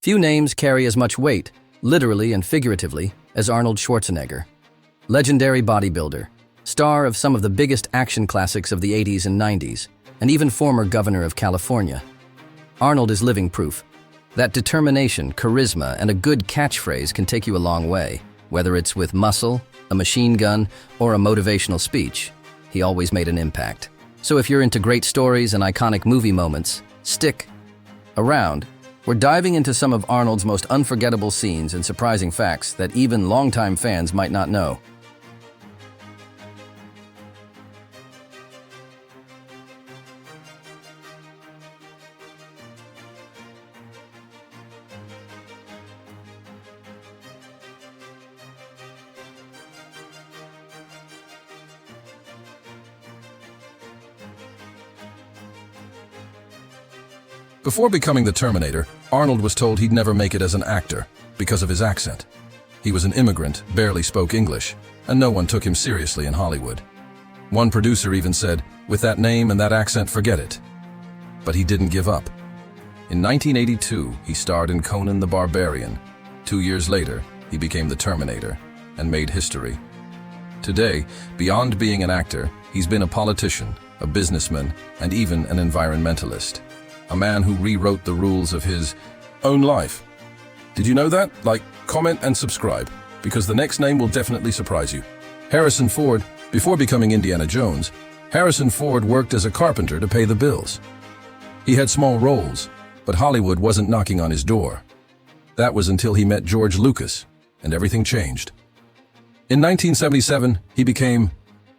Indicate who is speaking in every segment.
Speaker 1: Few names carry as much weight, literally and figuratively, as Arnold Schwarzenegger. Legendary bodybuilder, star of some of the biggest action classics of the 80s and 90s, and even former governor of California. Arnold is living proof that determination, charisma, and a good catchphrase can take you a long way. Whether it's with muscle, a machine gun, or a motivational speech, he always made an impact. So if you're into great stories and iconic movie moments, stick around. We're diving into some of Arnold's most unforgettable scenes and surprising facts that even longtime fans might not know.
Speaker 2: Before becoming the Terminator, Arnold was told he'd never make it as an actor because of his accent. He was an immigrant, barely spoke English, and no one took him seriously in Hollywood. One producer even said, "With that name and that accent, forget it." But he didn't give up. In 1982, he starred in Conan the Barbarian. 2 years later, he became the Terminator and made history. Today, beyond being an actor, he's been a politician, a businessman, and even an environmentalist. A man who rewrote the rules of his own life. Did you know that? Like, comment, and subscribe, because the next name will definitely surprise you. Harrison Ford. Before becoming Indiana Jones, Harrison Ford worked as a carpenter to pay the bills. He had small roles, but Hollywood wasn't knocking on his door. That was until he met George Lucas, and everything changed. In 1977, he became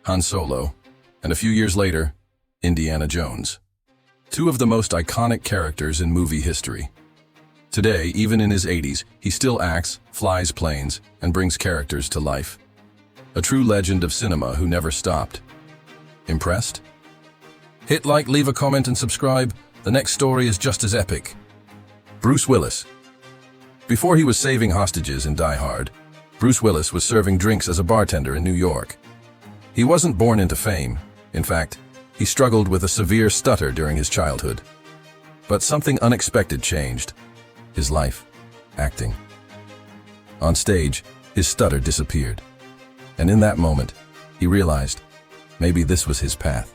Speaker 2: Han Solo, and a few years later, Indiana Jones. Two of the most iconic characters in movie history. Today, even in his 80s, he still acts, flies planes, and brings characters to life. A true legend of cinema who never stopped. Impressed? Hit like, leave a comment, and subscribe. The next story is just as epic. Bruce Willis. Before he was saving hostages in Die Hard, Bruce Willis was serving drinks as a bartender in New York. He wasn't born into fame. In fact, he struggled with a severe stutter during his childhood. But something unexpected changed. His life. Acting. On stage, his stutter disappeared. And in that moment, he realized maybe this was his path.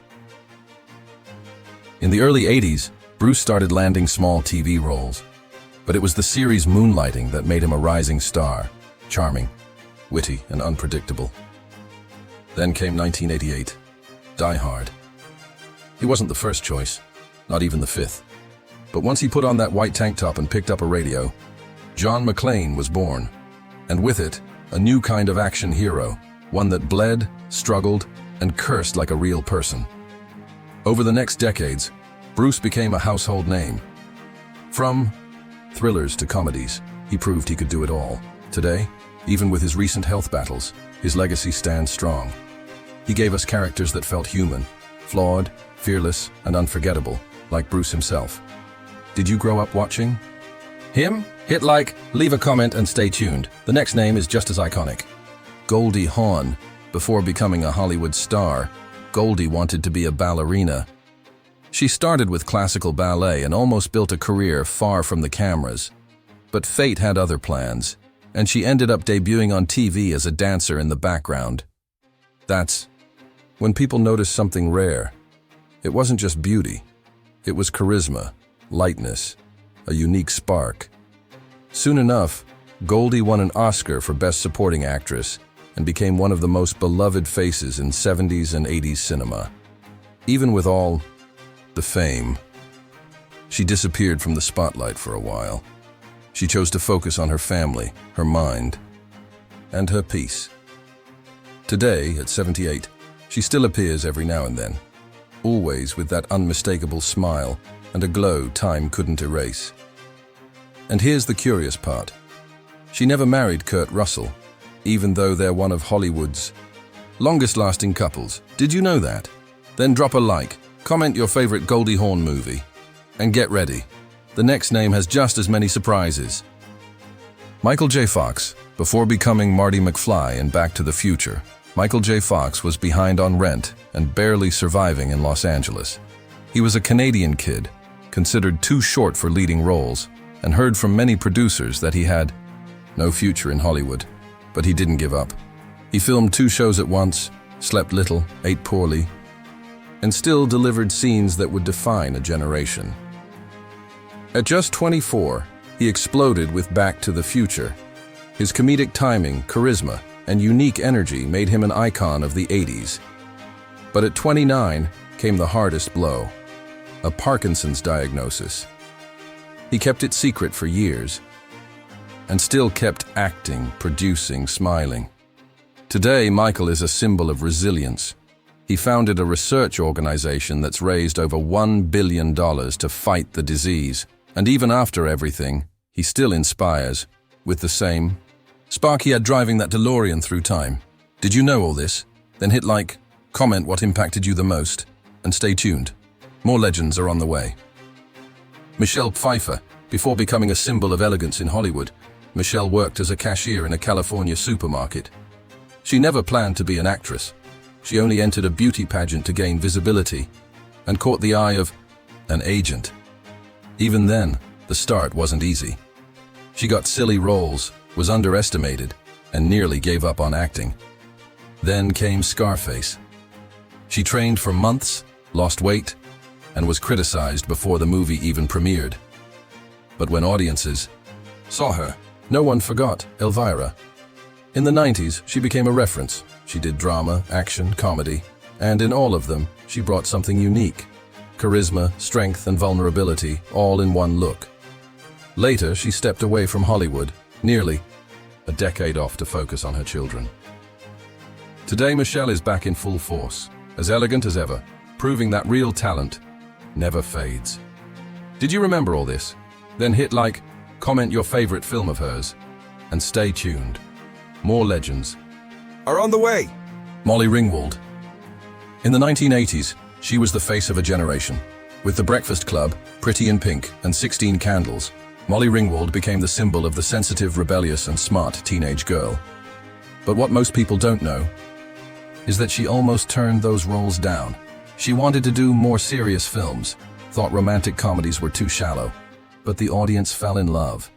Speaker 2: In the early 80s, Bruce started landing small TV roles. But it was the series Moonlighting that made him a rising star. Charming, witty, and unpredictable. Then came 1988. Die Hard. He wasn't the first choice, not even the fifth. But once he put on that white tank top and picked up a radio, John McClane was born. And with it, a new kind of action hero, one that bled, struggled, and cursed like a real person. Over the next decades, Bruce became a household name. From thrillers to comedies, he proved he could do it all. Today, even with his recent health battles, his legacy stands strong. He gave us characters that felt human, flawed, fearless, and unforgettable, like Bruce himself. Did you grow up watching him? Hit like, leave a comment, and stay tuned. The next name is just as iconic. Goldie Hawn. Before becoming a Hollywood star, Goldie wanted to be a ballerina. She started with classical ballet and almost built a career far from the cameras. But fate had other plans, and she ended up debuting on TV as a dancer in the background. That's when people noticed something rare. It wasn't just beauty. It was charisma, lightness, a unique spark. Soon enough, Goldie won an Oscar for Best Supporting Actress and became one of the most beloved faces in 70s and 80s cinema. Even with all the fame, she disappeared from the spotlight for a while. She chose to focus on her family, her mind, and her peace. Today, at 78, she still appears every now and then, always with that unmistakable smile and a glow time couldn't erase. And here's the curious part. She never married Kurt Russell, even though they're one of Hollywood's longest-lasting couples. Did you know that? Then drop a like, comment your favorite Goldie Hawn movie, and get ready. The next name has just as many surprises. Michael J. Fox. Before becoming Marty McFly in Back to the Future, Michael J. Fox was behind on rent and barely surviving in Los Angeles. He was a Canadian kid, considered too short for leading roles, and heard from many producers that he had no future in Hollywood. But he didn't give up. He filmed 2 shows at once, slept little, ate poorly, and still delivered scenes that would define a generation. At just 24, he exploded with Back to the Future. His comedic timing, charisma, and unique energy made him an icon of the 80s. But at 29 came the hardest blow: a Parkinson's diagnosis. He kept it secret for years, and still kept acting, producing, smiling. Today, Michael is a symbol of resilience. He founded a research organization that's raised over $1 billion to fight the disease. And even after everything, he still inspires, with the same spark he had driving that DeLorean through time. Did you know all this? Then hit like, comment what impacted you the most, and stay tuned. More legends are on the way. Michelle Pfeiffer. Before becoming a symbol of elegance in Hollywood, Michelle worked as a cashier in a California supermarket. She never planned to be an actress. She only entered a beauty pageant to gain visibility and caught the eye of an agent. Even then, the start wasn't easy. She got silly roles, was underestimated, and nearly gave up on acting. Then came Scarface. She trained for months, lost weight, and was criticized before the movie even premiered. But when audiences saw her, no one forgot Elvira. In the 90s, she became a reference. She did drama, action, comedy, and in all of them, she brought something unique. Charisma, strength, and vulnerability, all in one look. Later, she stepped away from Hollywood, nearly a decade off to focus on her children. Today, Michelle is back in full force, as elegant as ever, proving that real talent never fades. Did you remember all this? Then hit like, comment your favorite film of hers, and stay tuned. More legends
Speaker 3: are on the way.
Speaker 2: Molly Ringwald. In the 1980s, she was the face of a generation. With The Breakfast Club, Pretty in Pink, and 16 Candles, Molly Ringwald became the symbol of the sensitive, rebellious, and smart teenage girl. But what most people don't know is that she almost turned those roles down. She wanted to do more serious films, thought romantic comedies were too shallow, but the audience fell in love,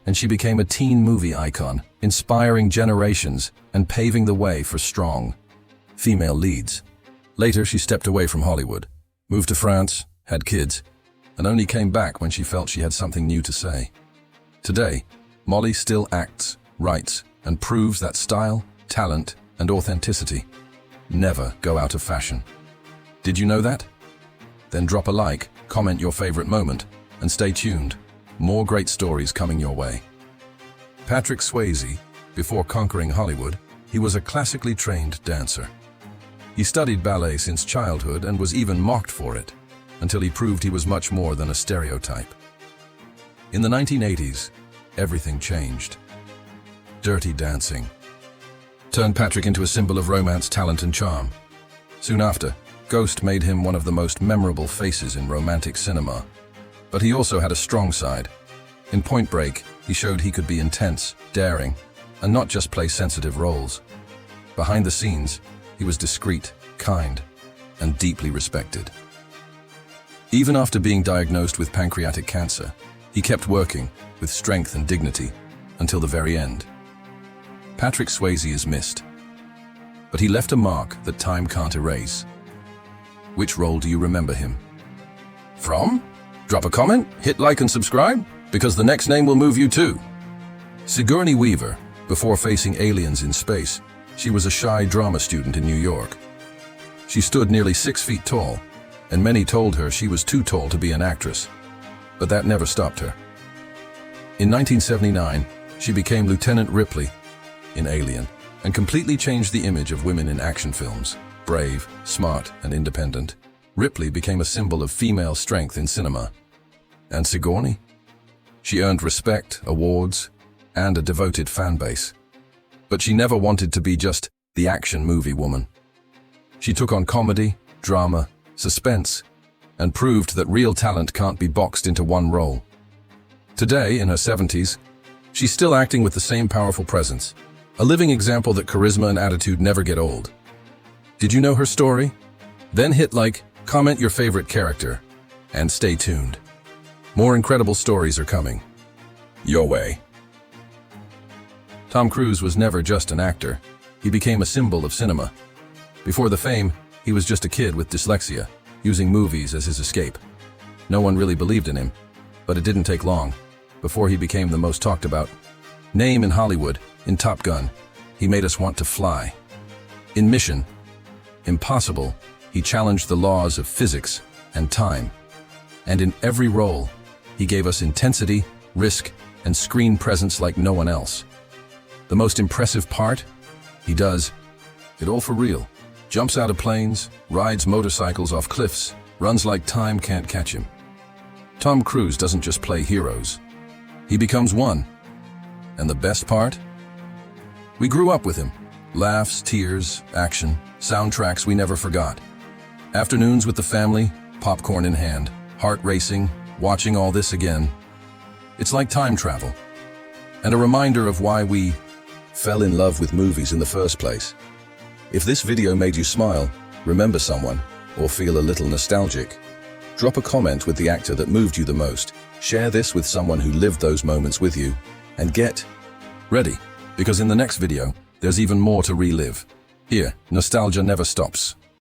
Speaker 2: and she became a teen movie icon, inspiring generations and paving the way for strong female leads. Later, she stepped away from Hollywood, moved to France, had kids, and only came back when she felt she had something new to say. Today, Molly still acts, writes, and proves that style, talent, and authenticity never go out of fashion. Did you know that? Then drop a like, comment your favorite moment, and stay tuned. More great stories coming your way. Patrick Swayze. Before conquering Hollywood, he was a classically trained dancer. He studied ballet since childhood and was even mocked for it, until he proved he was much more than a stereotype. In the 1980s, everything changed. Dirty Dancing turned Patrick into a symbol of romance, talent, and charm. Soon after, Ghost made him one of the most memorable faces in romantic cinema. But he also had a strong side. In Point Break, he showed he could be intense, daring, and not just play sensitive roles. Behind the scenes, he was discreet, kind, and deeply respected. Even after being diagnosed with pancreatic cancer, he kept working with strength and dignity until the very end. Patrick Swayze is missed, but he left a mark that time can't erase. Which role do you remember him from? Drop a comment, hit like and subscribe, because the next name will move you too. Sigourney Weaver. Before facing aliens in space, she was a shy drama student in New York. She stood nearly 6 feet tall, and many told her she was too tall to be an actress. But that never stopped her. In 1979, she became Lieutenant Ripley in Alien, and completely changed the image of women in action films. Brave, smart, and independent, Ripley became a symbol of female strength in cinema. And Sigourney? She earned respect, awards, and a devoted fan base. But she never wanted to be just the action movie woman. She took on comedy, drama, suspense, and proved that real talent can't be boxed into one role. Today, in her 70s, she's still acting with the same powerful presence, a living example that charisma and attitude never get old. Did you know her story? Then hit like, comment your favorite character, and stay tuned. More incredible stories are coming. Your way. Tom Cruise was never just an actor. He became a symbol of cinema. Before the fame, he was just a kid with dyslexia, using movies as his escape. No one really believed in him, but it didn't take long before he became the most talked about name in Hollywood. In Top Gun, he made us want to fly. In Mission Impossible, he challenged the laws of physics and time. And in every role, he gave us intensity, risk, and screen presence like no one else. The most impressive part? He does it all for real. Jumps out of planes, rides motorcycles off cliffs, runs like time can't catch him. Tom Cruise doesn't just play heroes. He becomes one. And the best part? We grew up with him. Laughs, tears, action, soundtracks we never forgot. Afternoons with the family, popcorn in hand, heart racing, watching all this again. It's like time travel. And a reminder of why we fell in love with movies in the first place. If this video made you smile, remember someone, or feel a little nostalgic, drop a comment with the actor that moved you the most. Share this with someone who lived those moments with you. And get ready, because in the next video, there's even more to relive. Here, nostalgia never stops.